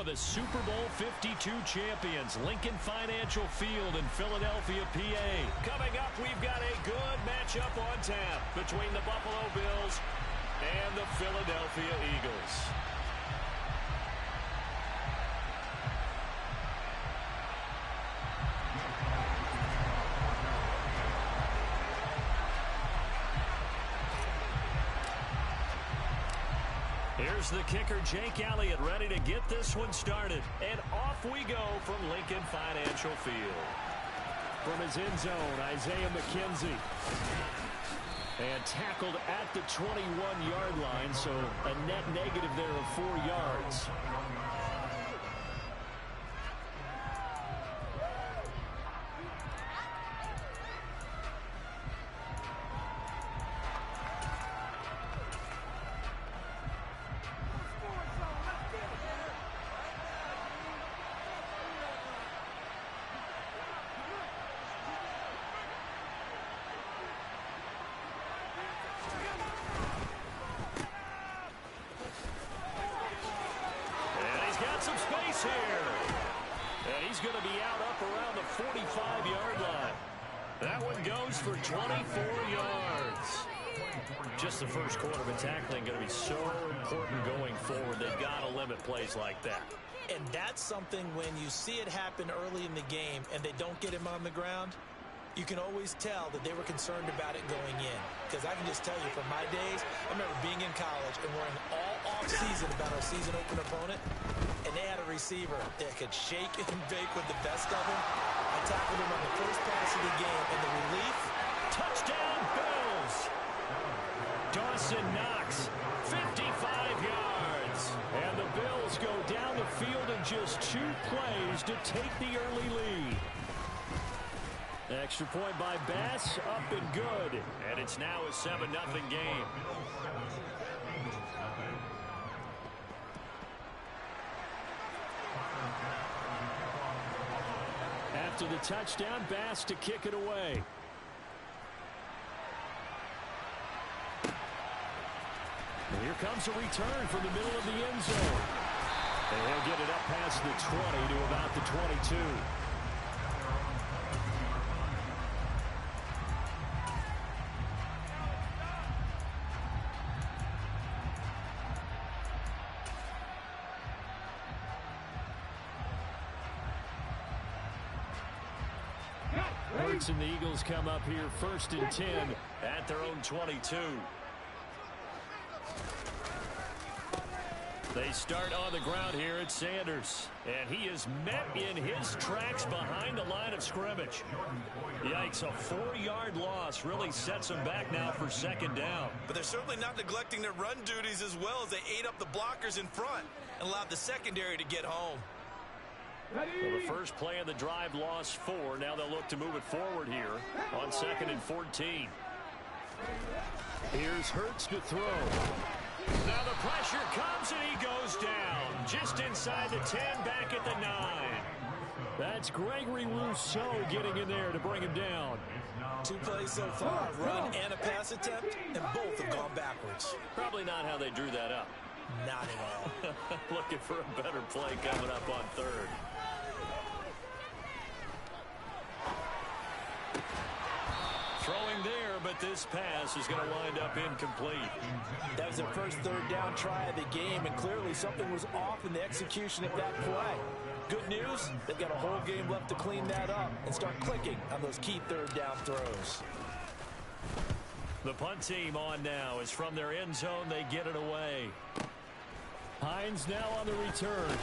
the Super Bowl 52 champions, Lincoln Financial Field in Philadelphia, PA. Coming up, we've got a good matchup on tap between the Buffalo Bills and the Philadelphia Eagles. Here's the kicker, Jake Elliott, ready to get this one started. And off we go from Lincoln Financial Field. From his end zone, Isaiah McKenzie. And tackled at the 21-yard line, so a net negative there of 4 yards. Some space here. And he's going to be out up around the 45-yard line. That one goes for 24 yards. Just the first quarter of tackling going to be so important going forward. They've got to limit plays like that. And that's something when you see it happen early in the game and they don't get him on the ground, you can always tell that they were concerned about it going in. Because I can just tell you from my days, I remember being in college and worrying all off-season about our season open opponent. And they had a receiver that could shake and bake with the best of them. I tackled him on the first pass of the game, and the relief. Touchdown, Bills! Dawson Knox, 55 yards. And the Bills go down the field in just 2 plays to take the early lead. Extra point by Bass, up and good. And it's now a 7-0 game. After the touchdown, Bass to kick it away. And here comes a return from the middle of the end zone. And he'll get it up past the 20 to about the 22. Hurts and the Eagles come up here 1st and 10 at their own 22. They start on the ground here at Sanders. And he is met in his tracks behind the line of scrimmage. Yikes, a 4-yard loss really sets them back now for 2nd down. But they're certainly not neglecting their run duties as well as they ate up the blockers in front and allowed the secondary to get home. Well, the first play of the drive lost 4. Now they'll look to move it forward here on 2nd and 14. Here's Hurts to throw. Now the pressure comes and he goes down. Just inside the 10, back at the 9. That's Gregory Rousseau getting in there to bring him down. 2 plays so far, run and a pass attempt, and both have gone backwards. Probably not how they drew that up. Not at all. Looking for a better play coming up on 3rd. Throwing there, but this pass is going to wind up incomplete. That was their first 3rd down try of the game, and clearly something was off in the execution of that play. Good news, they've got a whole game left to clean that up and start clicking on those key 3rd down throws. The punt team on now is from their end zone. They get it away. Hines now on the return.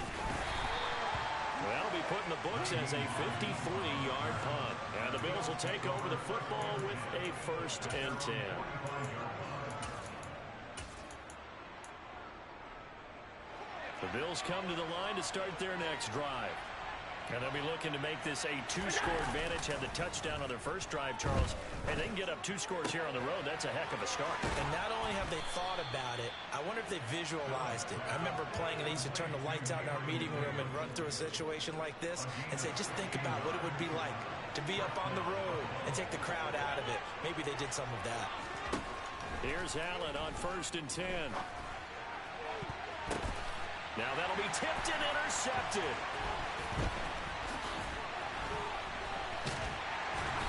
That'll be put in the books as a 53-yard punt. And the Bills will take over the football with a 1st and 10. The Bills come to the line to start their next drive. And they'll be looking to make this a 2-score advantage. Had the touchdown on their first drive, Charles. And they can get up 2 scores here on the road. That's a heck of a start. And not only have they thought about it, I wonder if they visualized it. I remember playing and they used to turn the lights out in our meeting room and run through a situation like this and say, just think about what it would be like to be up on the road and take the crowd out of it. Maybe they did some of that. Here's Allen on 1st and 10. Now that'll be tipped and intercepted.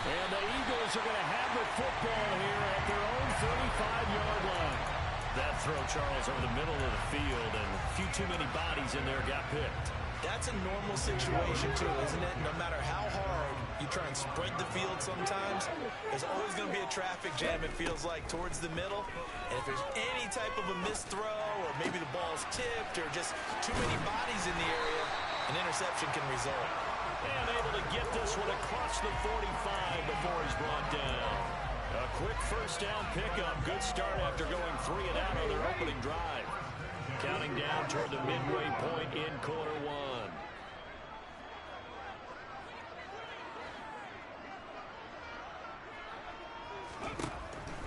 And the Eagles are going to have the football here at their own 35-yard line. That throw, Charles, over the middle of the field, and a few too many bodies in there got picked. That's a normal situation, too, isn't it? No matter how hard you try and spread the field sometimes, there's always going to be a traffic jam, it feels like, towards the middle. And if there's any type of a missed throw, or maybe the ball's tipped, or just too many bodies in the area, an interception can result. And able to get this one across the 45 before he's brought down. A quick first down pickup. Good start after going 3 and out on their opening drive. Counting down toward the midway point in quarter one.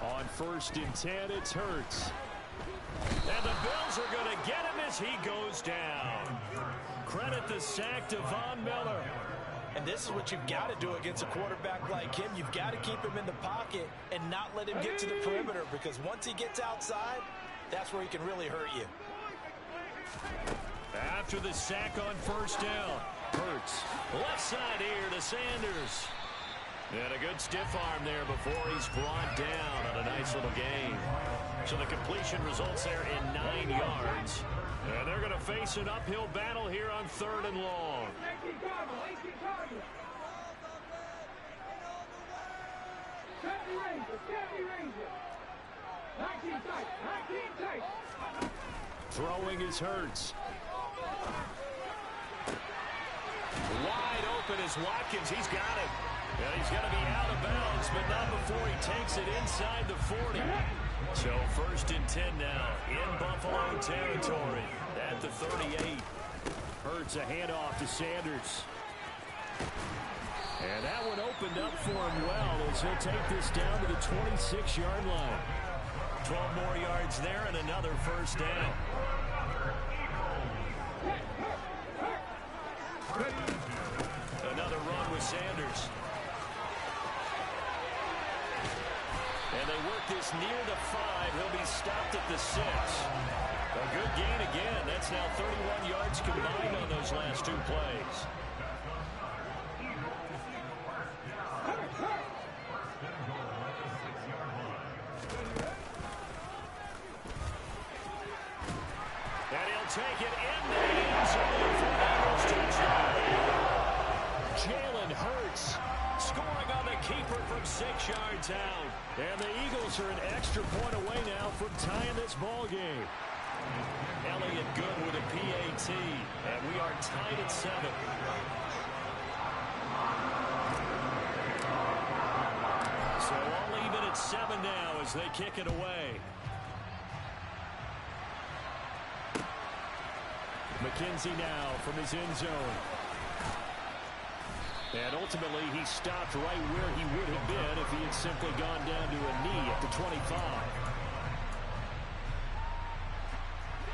On 1st and 10, it's Hurts. And the Bills are going to get him as he goes down. Credit the sack to Von Miller. And this is what you've got to do against a quarterback like him. You've got to keep him in the pocket and not let him get to the perimeter, because once he gets outside, that's where he can really hurt you. After the sack on 1st down, Hurts. Left side here to Sanders. And a good stiff arm there before he's brought down on a nice little gain. So the completion results there in 9 yards. And they're going to face an uphill battle here on 3rd and long. Throwing is Hurts. Wide open is Watkins. He's got it. And he's going to be out of bounds, but not before he takes it inside the 40. So 1st and 10 now in Buffalo territory at the 38. Hurts a handoff to Sanders. And that one opened up for him well as he'll take this down to the 26-yard line. 12 more yards there and another 1st down. Another run with Sanders. And they work this near the 5. He'll be stopped at the 6. A good gain again. That's now 31 yards combined on those last 2 plays. And he'll take it in the end zone for an Eagles touchdown. Jalen Hurts scoring on the keeper from 6 yards out. And the Eagles are an extra point away now from tying this ball game. Elliott good with a PAT. And we are tied at 7. So all even at 7 now as they kick it away. McKenzie now from his end zone. And ultimately, he stopped right where he would have been if he had simply gone down to a knee at the 25.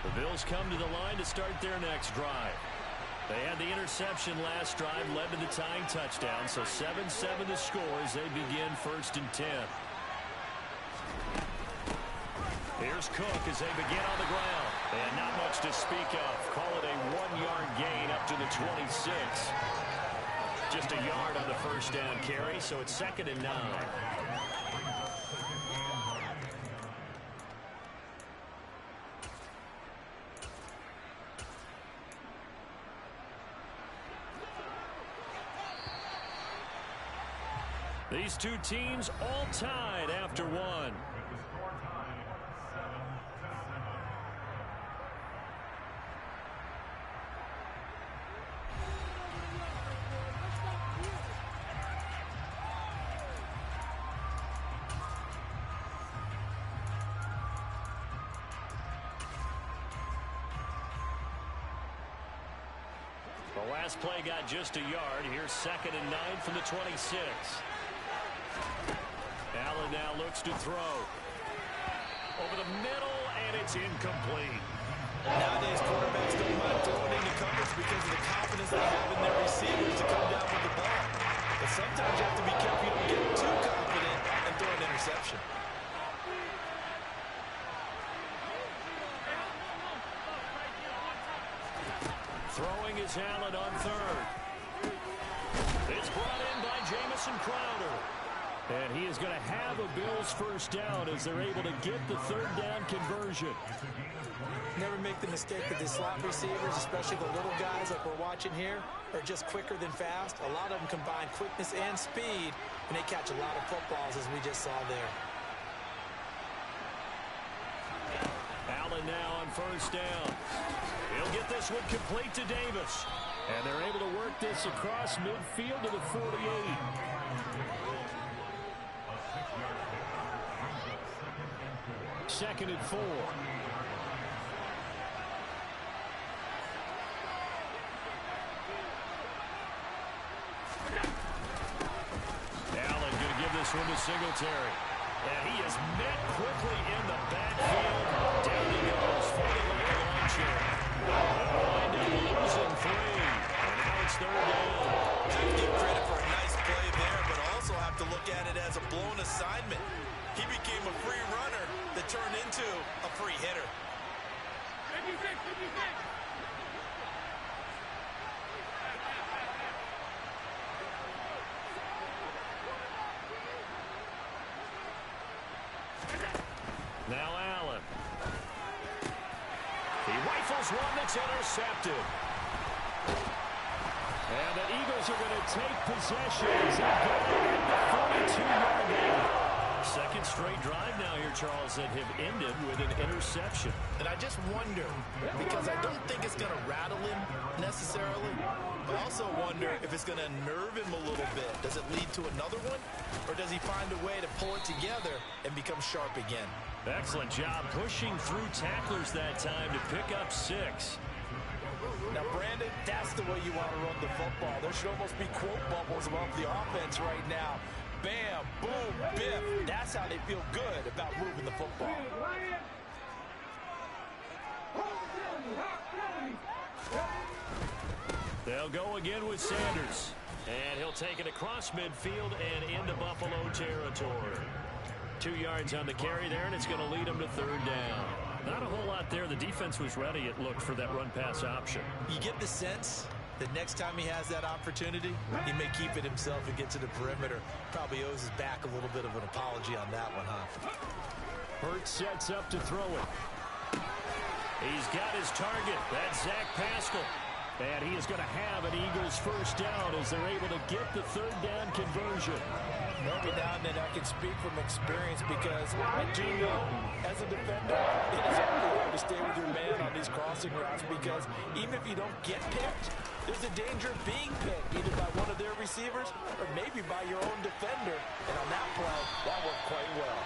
The Bills come to the line to start their next drive. They had the interception last drive, led to the tying touchdown, so 7-7 the score as they begin 1st and 10. Here's Cook as they begin on the ground. And not much to speak of. Call it a 1-yard gain up to the 26. Just a yard on the 1st down carry, so it's 2nd and 9. These two teams all tied after 1. The last play got just a yard. Here's 2nd and 9 from the 26. Allen now looks to throw. Over the middle, and it's incomplete. Nowadays, quarterbacks don't mind throwing into coverage because of the confidence they have in their receivers to come down with the ball. But sometimes you have to be careful you don't get too confident and throw an interception. Jamison Crowder. And he is going to have a Bills first down as they're able to get the third down conversion. Never make the mistake that the slot receivers, especially the little guys like we're watching here, are just quicker than fast. A lot of them combine quickness and speed, and they catch a lot of footballs, as we just saw there. Allen now on first down. He'll get this one complete to Davis. And they're able to work this across midfield to the 48. Second and 4. Allen going to give this one to Singletary. And he is met quickly in the backfield. Down he goes, floating like a lawn chair. They'll wind up losing 3. And now it's third down. Have to give credit for a nice play there, but also have to look at it as a blown assignment. He became a free runner that turned into a free hitter. Now Allen. He rifles one that's intercepted. And the Eagles are going to take possession as they go at the 42-yard line. Second straight drive now here, Charles, that have ended with an interception. And I just wonder, because I don't think it's going to rattle him necessarily, but I also wonder if it's going to nerve him a little bit. Does it lead to another one? Or does he find a way to pull it together and become sharp again? Excellent job pushing through tacklers that time to pick up 6. Now, Brandon, that's the way you want to run the football. There should almost be quote bubbles above the offense right now. Bam, boom, biff. That's how they feel good about moving the football. They'll go again with Sanders. And he'll take it across midfield and into Buffalo territory. 2 yards on the carry there, and it's going to lead him to third down. Not a whole lot there. The defense was ready, it looked, for that run-pass option. You get the sense that next time he has that opportunity, he may keep it himself and get to the perimeter. Probably owes his back a little bit of an apology on that one, huh? Hurts sets up to throw it. He's got his target. That's Zach Pascal. And he is going to have an Eagles first down as they're able to get the third down conversion. Every now and then I can speak from experience because I do know as a defender it is awfully hard to stay with your man on these crossing routes because even if you don't get picked, there's a danger of being picked either by one of their receivers or maybe by your own defender. And on that play, that worked quite well.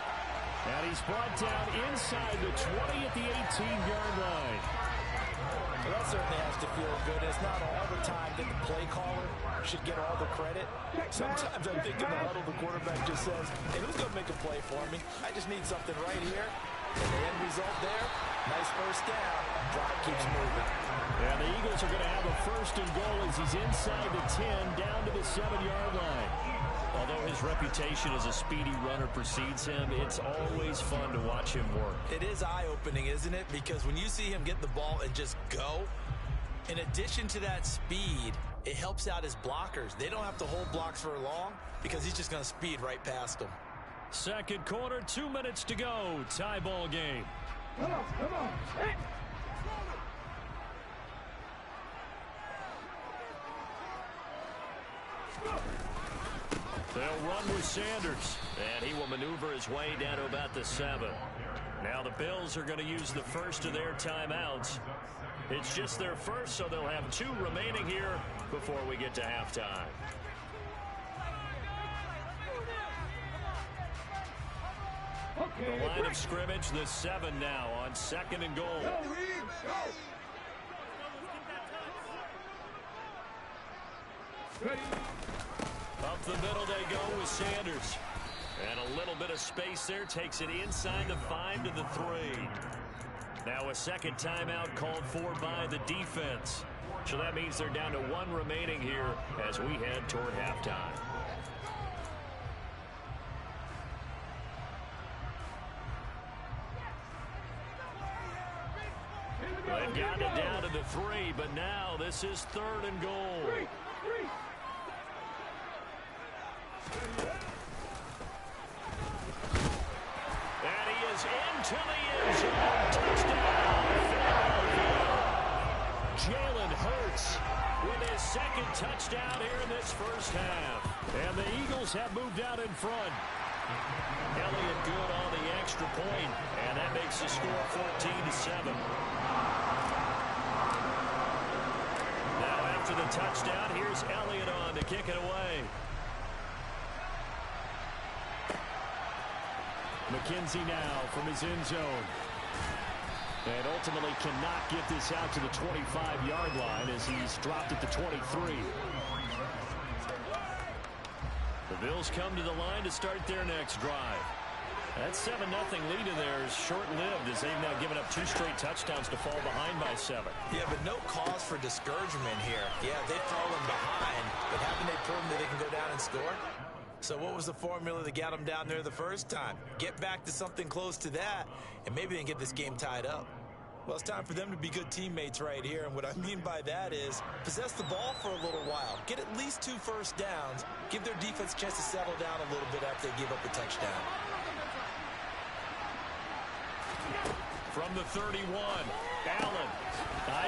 And he's brought down inside the 20 at the 18-yard line. Well, that certainly has to feel good. It's not all the time that the play caller should get all the credit. Sometimes I think in the huddle, the quarterback just says, hey, who's going to make a play for me? I just need something right here. And the end result there, nice first down. Drive keeps moving. And the Eagles are going to have a first and goal as he's inside the 10, down to the 7-yard line. Although his reputation as a speedy runner precedes him, it's always fun to watch him work. It is eye-opening, isn't it? Because when you see him get the ball and just go, in addition to that speed, it helps out his blockers. They don't have to hold blocks for long because he's just going to speed right past them. Second quarter, 2 minutes to go. Tie ball game. Come on. Hey. They'll run with Sanders, and he will maneuver his way down to about the 7. Now the Bills are going to use the first of their timeouts. It's just their first, so they'll have 2 remaining here before we get to halftime. The line of scrimmage, the 7 now on second and goal. Up the middle they go with Sanders. And a little bit of space there takes it inside the 5 to the 3. Now a second timeout called for by the defense. So that means they're down to 1 remaining here as we head toward halftime. They've gotten it down to the 3, but now this is third and goal. And he is into the end zone. Touchdown, Philadelphia. Jalen Hurts with his second touchdown here in this first half. And the Eagles have moved out in front. Elliott good on the extra point, and that makes the score 14-7. Now after the touchdown, here's Elliott on to kick it away. McKenzie now from his end zone. And ultimately cannot get this out to the 25-yard line as he's dropped at the 23. The Bills come to the line to start their next drive. That 7-0 lead in there is short-lived as they've now given up 2 straight touchdowns to fall behind by 7. Yeah, but no cause for discouragement here. Yeah, they've fallen behind, but haven't they proven that they can go down and score? So what was the formula that got them down there the first time? Get back to something close to that, and maybe they can get this game tied up. Well, it's time for them to be good teammates right here, and what I mean by that is possess the ball for a little while. Get at least 2 first downs. Give their defense a chance to settle down a little bit after they give up a touchdown. From the 31, Allen.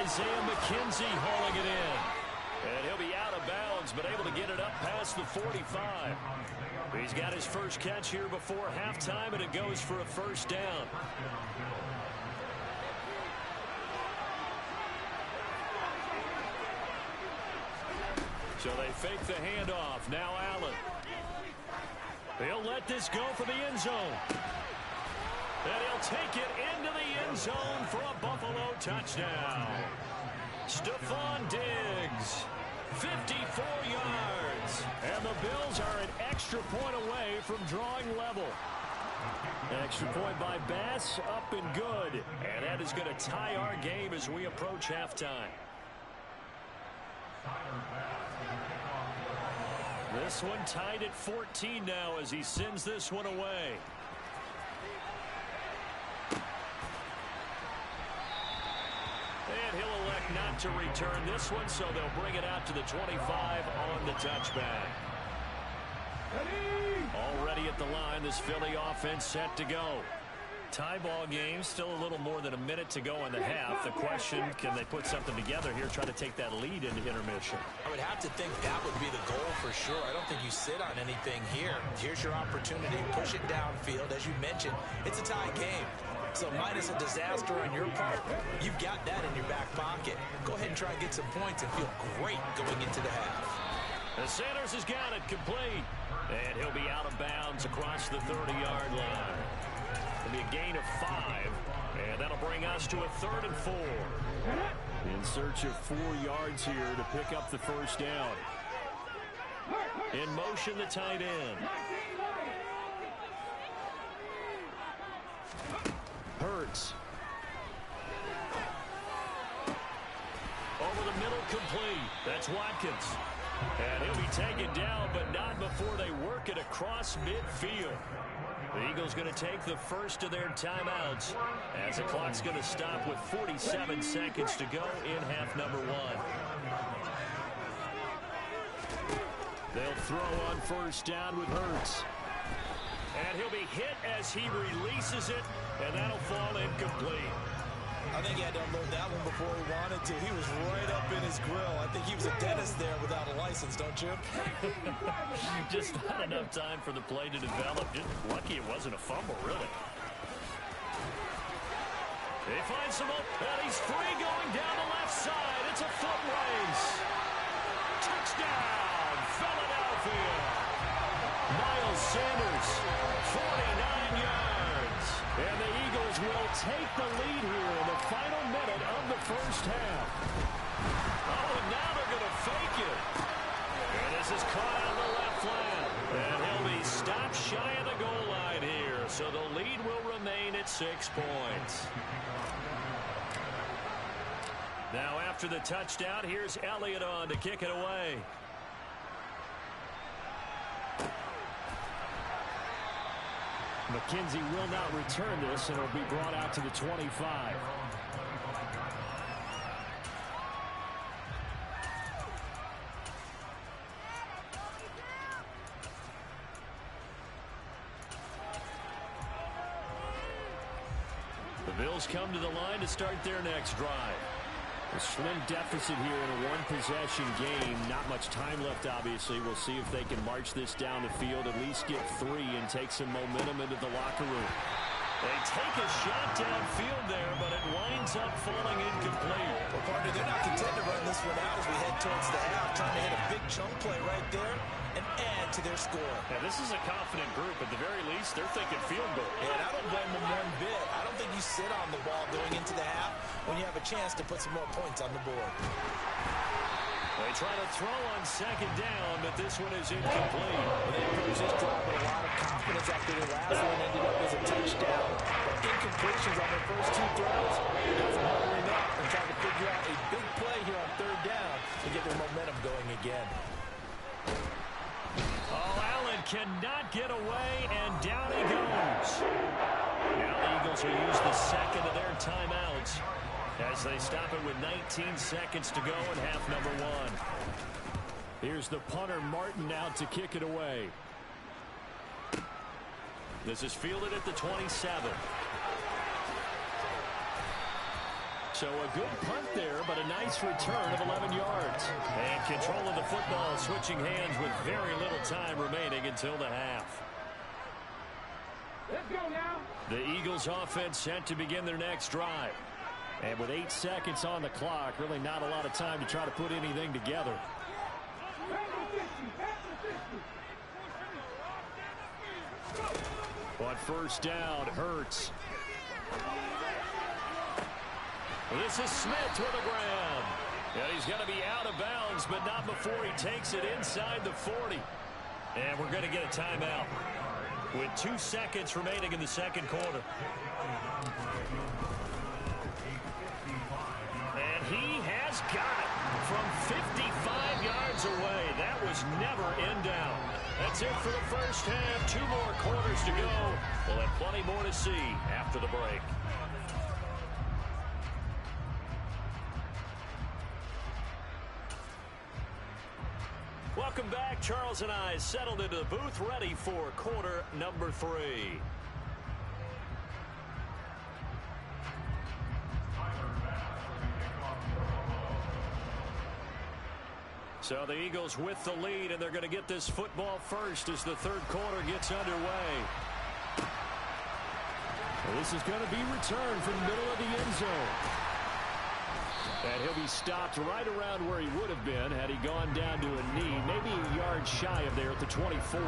Isaiah McKenzie hauling it in. And he'll be out of bounds, but able to get it up past the 45. He's got his first catch here before halftime, and it goes for a first down. So they fake the handoff. Now Allen. He'll let this go for the end zone. And he'll take it into the end zone for a Buffalo touchdown. Stephon Diggs, 54 yards. And the Bills are an extra point away from drawing level. Extra point by Bass, up and good. And that is going to tie our game as we approach halftime. This one tied at 14 now as he sends this one away. And he'll elect not to return this one, so they'll bring it out to the 25 on the touchback. Already at the line, this Philly offense set to go. Tie ball game, still a little more than a minute to go in the half. The question, can they put something together here, try to take that lead into intermission? I would have to think that would be the goal for sure. I don't think you sit on anything here. Here's your opportunity. Push it downfield. As you mentioned, it's a tie game. So minus a disaster on your part, you've got that in your back pocket. Go ahead and try and get some points and feel great going into the half. The Sanders has got it complete. And he'll be out of bounds across the 30-yard line. It'll be a gain of 5. And that'll bring us to a 3rd and 4. In search of 4 yards here to pick up the first down. In motion, the tight end. Hurts. Over the middle, complete. That's Watkins. And he'll be taken down, but not before they work it across midfield. The Eagles going to take the first of their timeouts as the clock's going to stop with 47 seconds to go in half number 1. They'll throw on first down with Hurts. And he'll be hit as he releases it, and that'll fall incomplete. I think he had to unload that one before he wanted to. He was right up in his grill. I think he was a dentist there without a license, don't you? Just not enough time for the play to develop. Just lucky it wasn't a fumble, really. He finds some open, and he's free going down the left side. It's a foot race. Touchdown, Philadelphia. Miles Sanders, 49 yards. And the Eagles will take the lead here in the final minute of the first half. Oh, now they're going to fake it. And this is caught on the left flat. And he'll be stopped shy of the goal line here. So the lead will remain at 6 points. Now after the touchdown, here's Elliott on to kick it away. McKenzie will not return this, and it'll be brought out to the 25. Bills come to the line to start their next drive. A slim deficit here in a one-possession game. Not much time left, obviously. We'll see if they can march this down the field, at least get 3, and take some momentum into the locker room. They take a shot downfield there, but it winds up falling incomplete. Well, partner, they're not content to run this one out as we head towards the half, trying to hit a big chunk play right there and add to their score. Yeah, this is a confident group. At the very least, they're thinking field goal. Yeah, and I don't blame them one bit. I don't think you sit on the ball going into the half when you have a chance to put some more points on the board. They try to throw on second down, but this one is incomplete. Well, they approach this drive with a lot of confidence after their last one ended up as a touchdown. But incompletions on their first 2 throws. Now from huddling up and trying to figure out a big play here on third down to get their momentum going again. Oh, Allen cannot get away, and down he goes. Now the Eagles will use the second of their timeouts as they stop it with 19 seconds to go in half number 1. Here's the punter, Martin, out to kick it away. This is fielded at the 27. So a good punt there, but a nice return of 11 yards. And control of the football, switching hands with very little time remaining until the half. Let's go now. The Eagles offense set to begin their next drive. And with 8 seconds on the clock, really not a lot of time to try to put anything together. But first down, Hurts. This is Smith with a grab. And he's going to be out of bounds, but not before he takes it inside the 40. And we're going to get a timeout with 2 seconds remaining in the second quarter. And he has got it from 55 yards away. That was never in doubt. That's it for the first half. 2 more quarters to go. We'll have plenty more to see after the break. Welcome back. Charles and I settled into the booth, ready for quarter number 3. So the Eagles with the lead, and they're going to get this football first as the third quarter gets underway. Well, this is going to be returned from the middle of the end zone. And he'll be stopped right around where he would have been had he gone down to a knee, maybe a yard shy of there at the 24.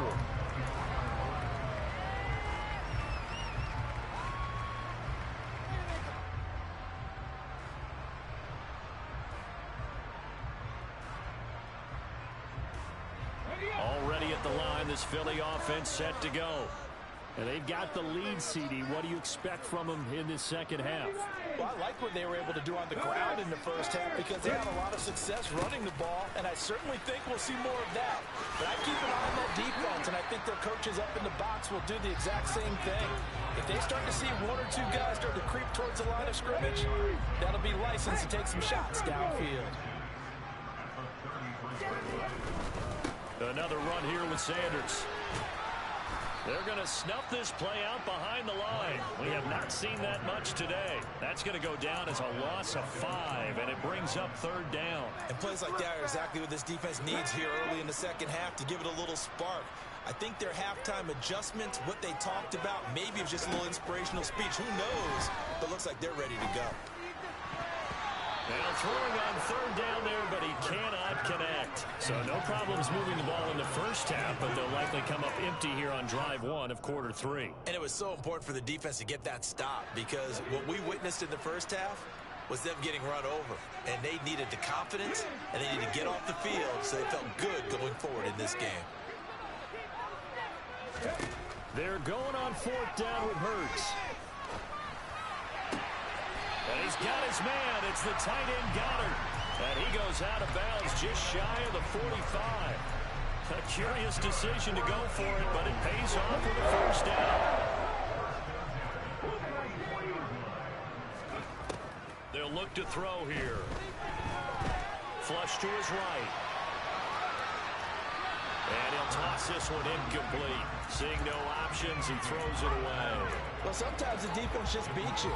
Already at the line, this Philly offense set to go. And they've got the lead, CD. What do you expect from them in this second half? Well, I like what they were able to do on the ground in the first half because they had a lot of success running the ball, and I certainly think we'll see more of that. But I keep an eye on that defense, and I think their coaches up in the box will do the exact same thing. If they start to see 1 or 2 guys start to creep towards the line of scrimmage, that'll be license to take some shots downfield. Another run here with Sanders. They're going to snuff this play out behind the line. We have not seen that much today. That's going to go down as a loss of 5, and it brings up third down. And plays like that are exactly what this defense needs here early in the second half to give it a little spark. I think their halftime adjustments, what they talked about, maybe it was just a little inspirational speech. Who knows? But looks like they're ready to go. Now throwing on third down there, but he cannot connect. So no problems moving the ball in the first half, but they'll likely come up empty here on drive 1 of quarter 3. And it was so important for the defense to get that stop because what we witnessed in the first half was them getting run over. And they needed the confidence, and they needed to get off the field so they felt good going forward in this game. They're going on fourth down with Hurts. And he's got his man. It's the tight end Goddard. And he goes out of bounds just shy of the 45. A curious decision to go for it, but it pays off with a first down. They'll look to throw here. Flush to his right. And he'll toss gets this one incomplete. Seeing no options, he throws it away. Well, sometimes the defense just beats you.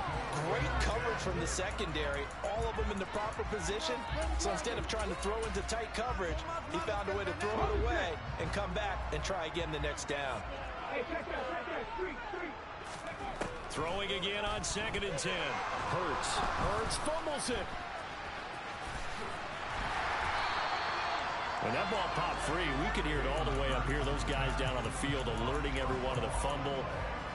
Great coverage from the secondary, all of them in the proper position. So instead of trying to throw into tight coverage, he found a way to throw it away and come back and try again the next down. Hey, check that. Street. Throwing again on 2nd and 10. Hurts fumbles it. When that ball popped free, we could hear it all the way up here. Those guys down on the field alerting everyone of the fumble.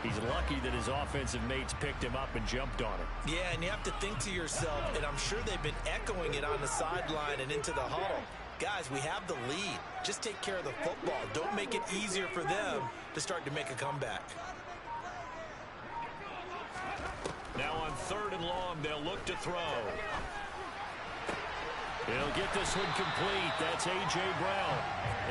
He's lucky that his offensive mates picked him up and jumped on it. Yeah, and you have to think to yourself, and I'm sure they've been echoing it on the sideline and into the huddle. Guys, we have the lead. Just take care of the football. Don't make it easier for them to start to make a comeback. Now on 3rd and long, they'll look to throw. He'll get this one complete. That's A.J. Brown.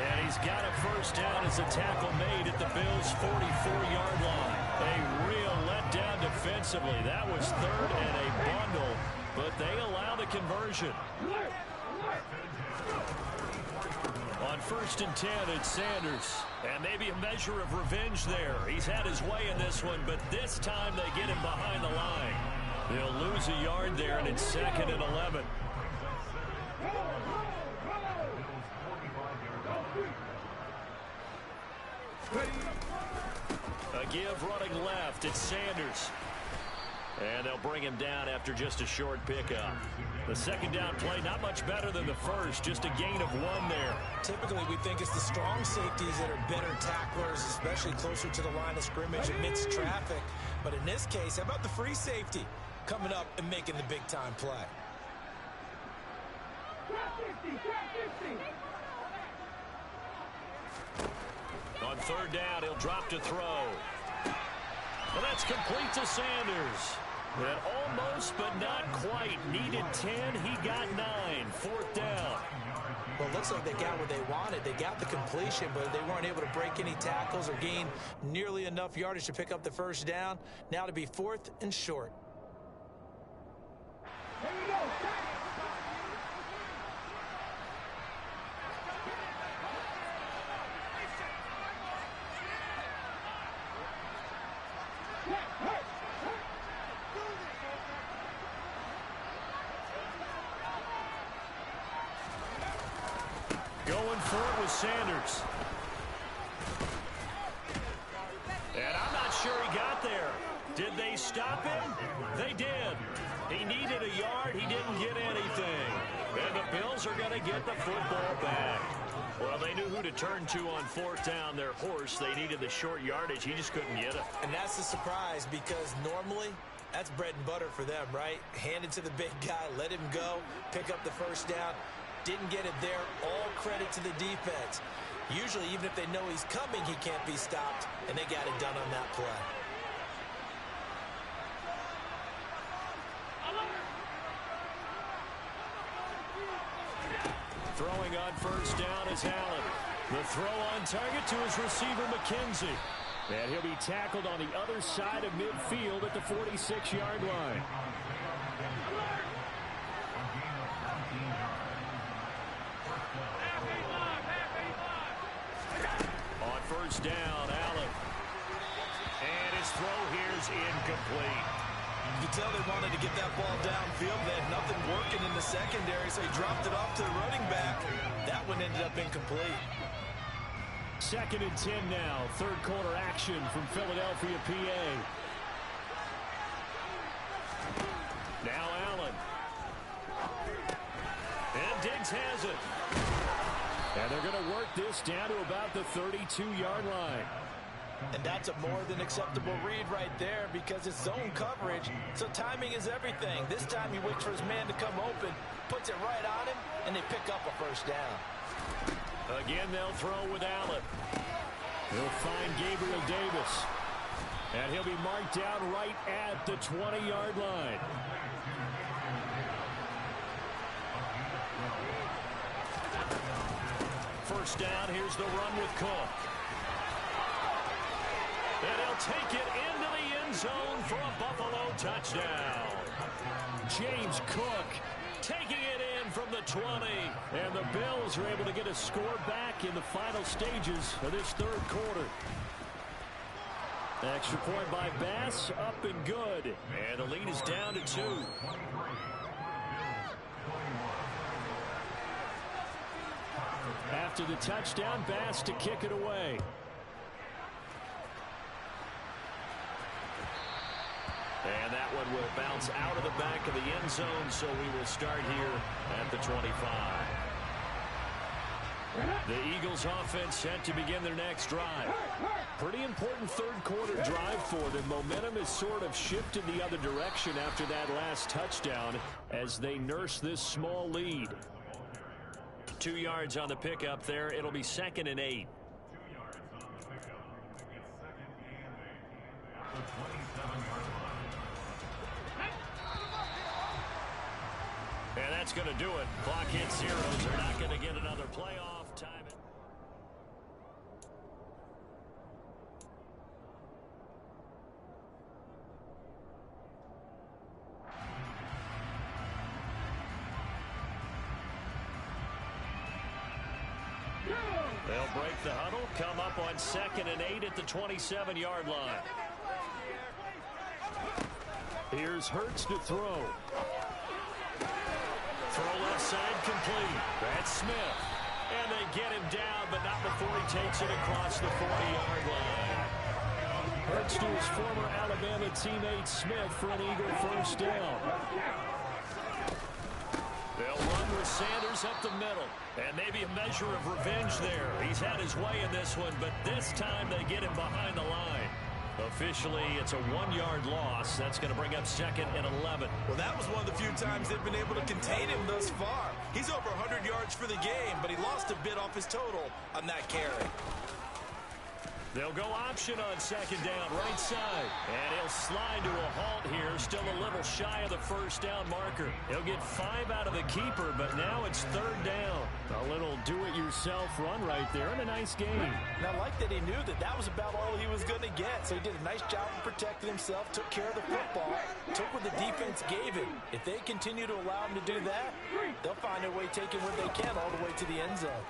And he's got a first down as a tackle made at the Bills' 44-yard line. A real letdown defensively. That was 3rd and a bundle, but they allow the conversion. On 1st and 10, it's Sanders. And maybe a measure of revenge there. He's had his way in this one, but this time they get him behind the line. They'll lose a yard there, and it's 2nd and 11. A give running left. It's Sanders. And they'll bring him down after just a short pickup. The 2nd down play, not much better than the first, just a gain of 1 there. Typically, we think it's the strong safeties that are better tacklers, especially closer to the line of scrimmage amidst traffic. But in this case, how about the free safety coming up and making the big-time play? On 3rd down, he'll drop to throw. Well, that's complete to Sanders. And almost, but not quite. Needed 10. He got 9. 4th down. Well, it looks like they got what they wanted. They got the completion, but they weren't able to break any tackles or gain nearly enough yardage to pick up the first down. Now to be 4th and short. Here we go. Going for it with Sanders. And I'm not sure he got there. Did they stop him? They did. He needed a yard. He didn't get anything. And the Bills are going to get the football back. Well, they knew who to turn to on 4th down, their horse. They needed the short yardage. He just couldn't get it. And that's the surprise, because normally that's bread and butter for them, right? Hand it to the big guy, let him go, pick up the first down. Didn't get it there. All credit to the defense. Usually, even if they know he's coming, he can't be stopped, and they got it done on that play. Throwing on 1st down is Allen. The throw on target to his receiver, McKenzie. And he'll be tackled on the other side of midfield at the 46-yard line. On 1st down, Allen. And his throw here is incomplete. You can tell they wanted to get that ball downfield. They had nothing working in the secondary, so he dropped it off to the running back. That one ended up incomplete. 2nd and 10 now. 3rd quarter action from Philadelphia, PA. Now Allen. And Diggs has it. And they're going to work this down to about the 32-yard line. And that's a more than acceptable read right there, because it's zone coverage, so timing is everything. This time he waits for his man to come open, puts it right on him, and they pick up a first down. Again, they'll throw with Allen. He'll find Gabriel Davis. And he'll be marked down right at the 20-yard line. First down, here's the run with Cook. And he'll take it into the end zone for a Buffalo touchdown. James Cook taking it in from the 20. And the Bills are able to get a score back in the final stages of this third quarter. Extra point by Bass, up and good. And the lead is down to 2. After the touchdown, Bass to kick it away. And that one will bounce out of the back of the end zone, so we will start here at the 25. The Eagles offense set to begin their next drive. Pretty important third quarter drive for them. Momentum has sort of shifted the other direction after that last touchdown as they nurse this small lead. 2 yards on the pickup there. It'll be 2nd and 8. And that's going to do it. Clock hits zeros. They're not going to get another playoff time. They'll break the huddle, come up on 2nd and 8 at the 27-yard line. Here's Hurts to throw. Throw left side complete. That's Smith. And they get him down, but not before he takes it across the 40-yard line. Hurts to his former Alabama teammate Smith for an Eagle first down. They'll run with Sanders up the middle. And maybe a measure of revenge there. He's had his way in this one, but this time they get him behind the line. Officially, it's a 1-yard loss. That's going to bring up 2nd and 11. Well, that was one of the few times they've been able to contain him thus far. He's over 100 yards for the game, but he lost a bit off his total on that carry. They'll go option on 2nd down, right side. And he'll slide to a halt here, still a little shy of the first down marker. He'll get 5 out of the keeper, but now it's 3rd down. A little do-it-yourself run right there, and a nice game. And I like that he knew that that was about all he was going to get. So he did a nice job of protecting himself, took care of the football, took what the defense gave him. If they continue to allow him to do that, they'll find a way taking what they can all the way to the end zone.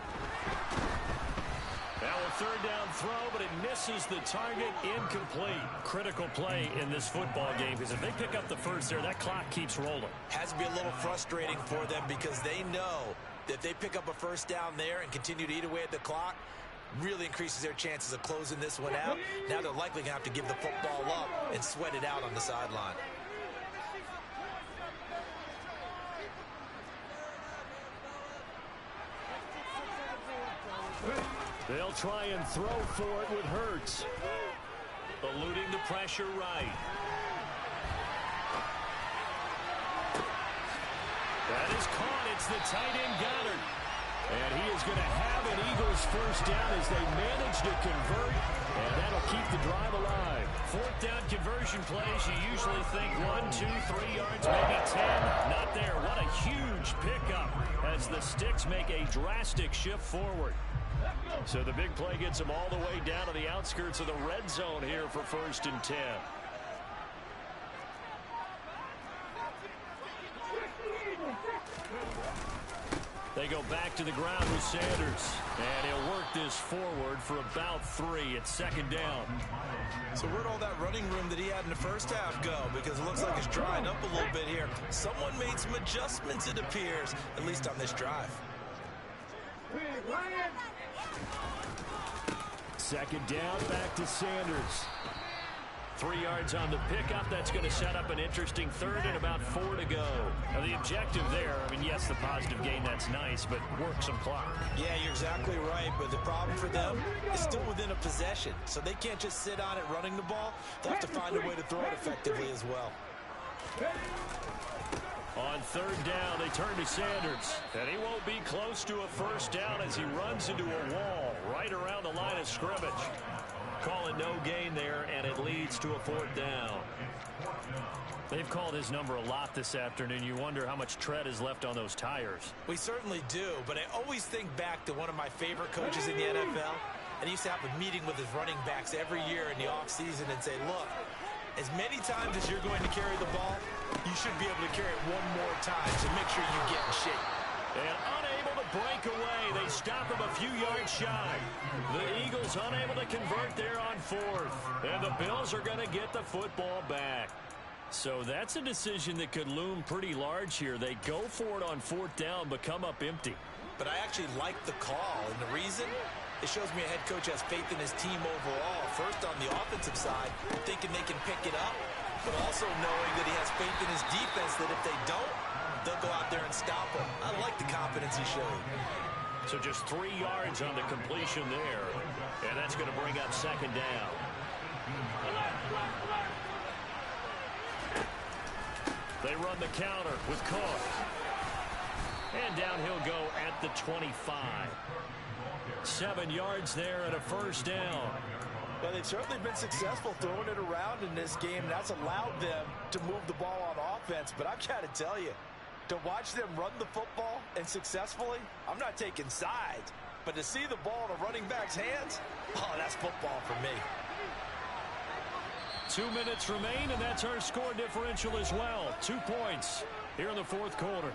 Now a 3rd down throw, but it misses the target, incomplete. Critical play in this football game, because if they pick up the first there, that clock keeps rolling. Has to be a little frustrating for them because they know that if they pick up a first down there and continue to eat away at the clock, really increases their chances of closing this one out. Now they're likely going to have to give the football up and sweat it out on the sideline. They'll try and throw for it with Hurts. Eluding the pressure right. That is caught. It's the tight end Goddard. And he is going to have an Eagles first down as they manage to convert. And that'll keep the drive alive. 4th down conversion plays. You usually think 1, 2, 3 yards, maybe 10. Not there. What a huge pickup as the Sticks make a drastic shift forward. So the big play gets them all the way down to the outskirts of the red zone here for 1st and 10. They go back to the ground with Sanders. And he'll work this forward for about 3. It's 2nd down. So where'd all that running room that he had in the first half go? Because it looks like it's drying up a little bit here. Someone made some adjustments, it appears, at least on this drive. 2nd down, back to Sanders. 3 yards on the pickup. That's going to set up an interesting 3rd and about 4 to go. Now the objective there, I mean, yes, the positive gain, that's nice, but work some clock. Yeah, you're exactly right, but the problem for them is still within a possession. So they can't just sit on it running the ball. They'll have to find a way to throw it effectively as well. On 3rd down, they turn to Sanders. And he won't be close to a first down as he runs into a wall right around the line of scrimmage. Call it no gain there, and it leads to a 4th down. They've called his number a lot this afternoon. You wonder how much tread is left on those tires. We certainly do, but I always think back to one of my favorite coaches in the NFL. And he used to have a meeting with his running backs every year in the offseason and say, look, as many times as you're going to carry the ball, you should be able to carry it one more time, so make sure you get in shape. And unable to break away. They stop him a few yards shy. The Eagles unable to convert there on fourth. And the Bills are going to get the football back. So that's a decision that could loom pretty large here. They go for it on fourth down, but come up empty. But I actually like the call, and the reason? It shows me a head coach has faith in his team overall. First, on the offensive side, thinking they can pick it up, but also knowing that he has faith in his defense that if they don't, they'll go out there and stop him. I like the confidence he showed. So just 3 yards on the completion there, and that's going to bring up second down. They run the counter with Cook. And down he'll go at the 25. 7 yards there and a first down. Well, they've certainly been successful throwing it around in this game. That's allowed them to move the ball on offense. But I've got to tell you, to watch them run the football and successfully, I'm not taking sides. But to see the ball in a running back's hands, oh, that's football for me. 2 minutes remain, and that's our score differential as well. 2 points here in the fourth quarter.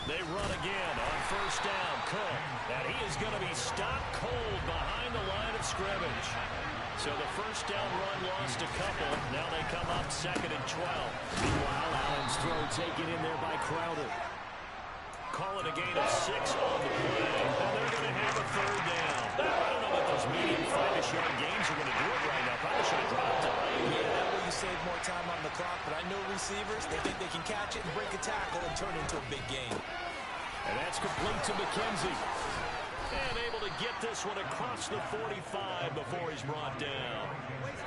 They run again on first down. Cook. And he is going to be stopped cold behind the line of scrimmage. So the first down run lost a couple. Now they come up 2nd and 12. Meanwhile, Allen's throw taken in there by Crowder. Calling a gain of 6 on the play. And they're going to have a third down. I don't know that those medium 5-ish yard gains are going to do it right now. Probably should have dropped it. Yeah, that way you save more time on the clock. But I know receivers, they think they can catch it and break a tackle and turn it into a big game. And that's complete to McKenzie. And able to get this one across the 45 before he's brought down.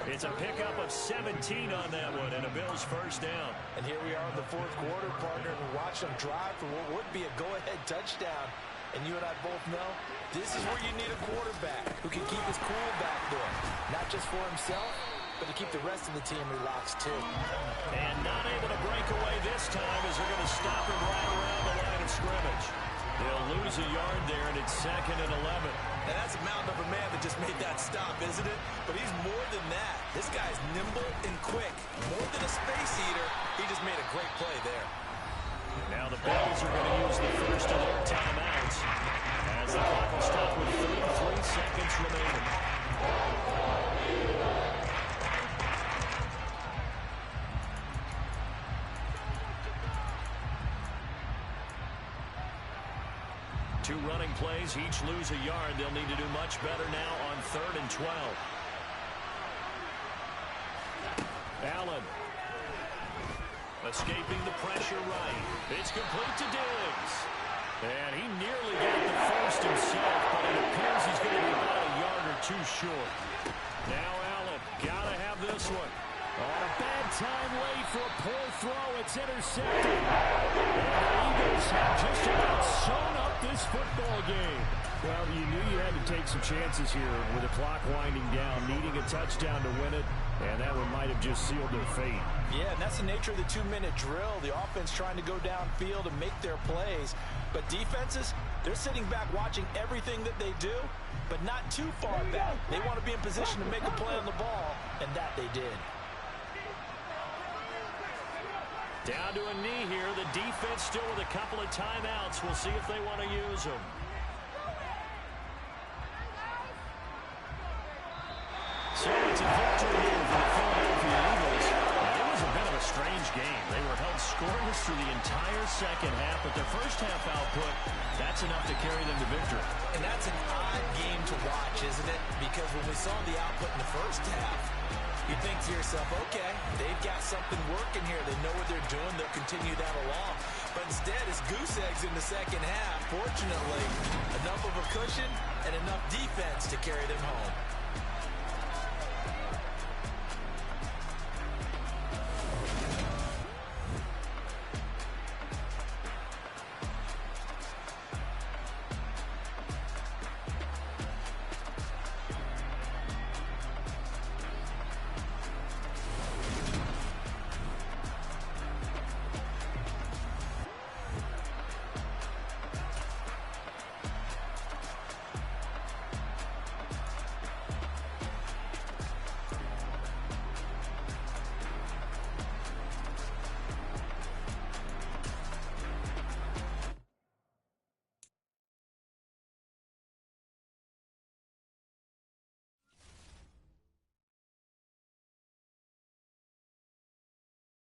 It's a pickup of 17 on that one and a Bills first down. And here we are in the fourth quarter, partner, and watch them drive for what would be a go-ahead touchdown. And you and I both know this is where you need a quarterback who can keep his cool back there. Not just for himself, but to keep the rest of the team relaxed too. And not able to break away this time as they're going to stop him right around the line of scrimmage. They'll lose a yard there, and it's 2nd and 11. And that's a mountain of a man that just made that stop, isn't it? But he's more than that. This guy's nimble and quick. More than a space eater, he just made a great play there. Now the Bills are going to use the first of their timeouts as the clock will stop with 33 seconds remaining. Two running plays, each lose a yard. They'll need to do much better now on 3rd and 12. Allen. Escaping the pressure right. It's complete to Diggs. And he nearly got the first himself, but it appears he's going to be about a yard or two short. Now Allen, got to have this one. On a bad time late for a poor throw. It's intercepted. And the Eagles have just about sewn up this football game. Well, you knew you had to take some chances here with the clock winding down, needing a touchdown to win it, and that one might have just sealed their fate. Yeah, and that's the nature of the 2-minute drill. The offense trying to go downfield and make their plays. But defenses, they're sitting back watching everything that they do, but not too far back. They want to be in position to make a play on the ball, and that they did. Down to a knee here. The defense still with a couple of timeouts. We'll see if they want to use them. So it's a victory here for the Philadelphia Eagles. And it was a bit of a strange game. They were held scoreless through the entire second half, but their first half output, that's enough to carry them to victory. And that's an odd game to watch, isn't it? Because when we saw the output in the first half, you think to yourself, okay, they've got something working here. They know what they're doing. They'll continue that along. But instead, it's goose eggs in the second half. Fortunately, enough of a cushion and enough defense to carry them home.